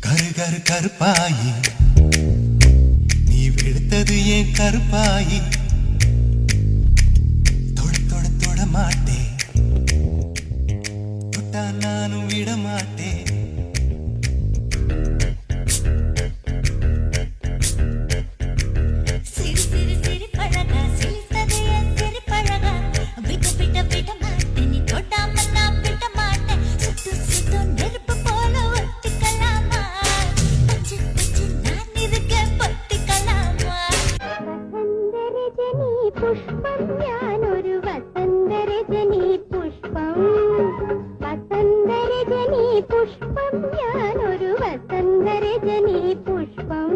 கரு கருப்பாயி நீ வெளுத்தது ஏன் கருப்பாயி தொட தொட தொட மாட்டேன் தொட்டா நானும் விட மாட்டேன் പുഷ്പം ഞാനൊരു വസന്തരജനി പുഷ്പം വസന്തരജനി പുഷ്പം ഞാനൊരു വസന്തരജനി പുഷ്പം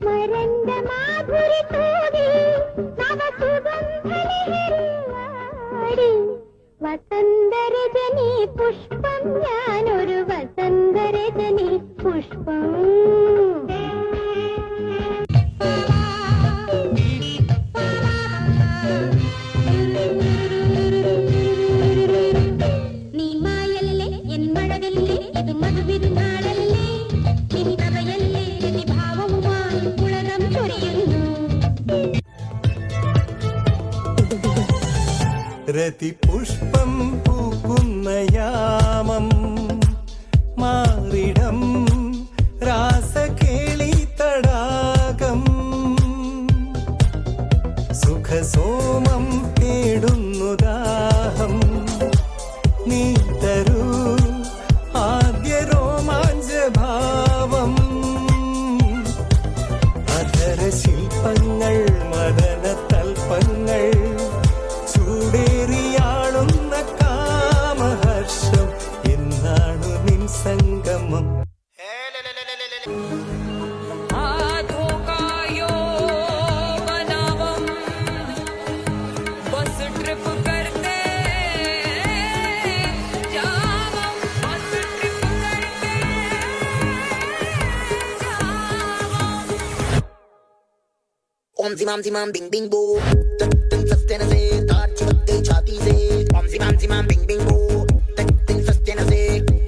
മരണ്ട മാധുരി തൂകി നവസുഗന്ധലഹരിയാടി വസന്തരജനി പുഷ്പം ഞാനൊരു വസന്തരജനി പുഷ്പം രതിപുഷ്പം പൂക്കുന്ന യാമം മാറിടം രാസകേളി തടാകം സുഖസോമം തേടുന്നു ദാഹം നീ തരൂ ആദ്യ രോമാഞ്ചഭാവം അധര ശില്പങ്ങൾ മദന തൽപ്പങ്ങൾ ചൂടേറിയാളുന്ന കാമഹർഷം എന്നാണു നിൻ സംഗമം Om zimam zimam bing bing boo, tak tak sastena se, tar chivate chati se. Om zimam zimam bing bing boo, tak tak sastena se,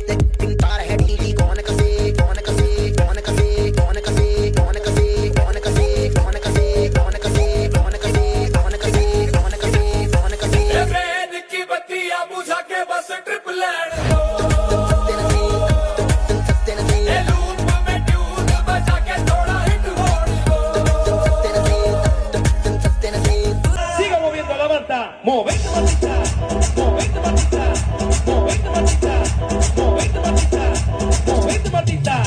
tak tak tar hai dili kaun kase, kaun kase, kaun kase, kaun kase, kaun kase, kaun kase, kaun kase, kaun kase, kaun kase, kaun kase, kaun kase, kaun kase. ये ban की बत्तियां बुझा के बस trip land दो। Movete matita, movete matita, movete matita, movete matita, movete matita.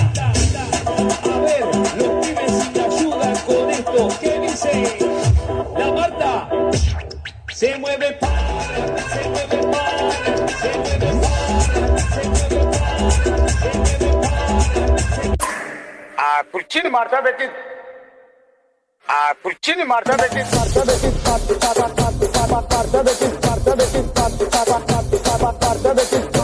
A ver, los pibes si me ayudan con esto, ¿qué dice? La Marta se mueve para, se mueve para, se mueve para, se mueve para, se mueve para. Kurchini Marta beti. Kurchini Marta beti. Marta beti.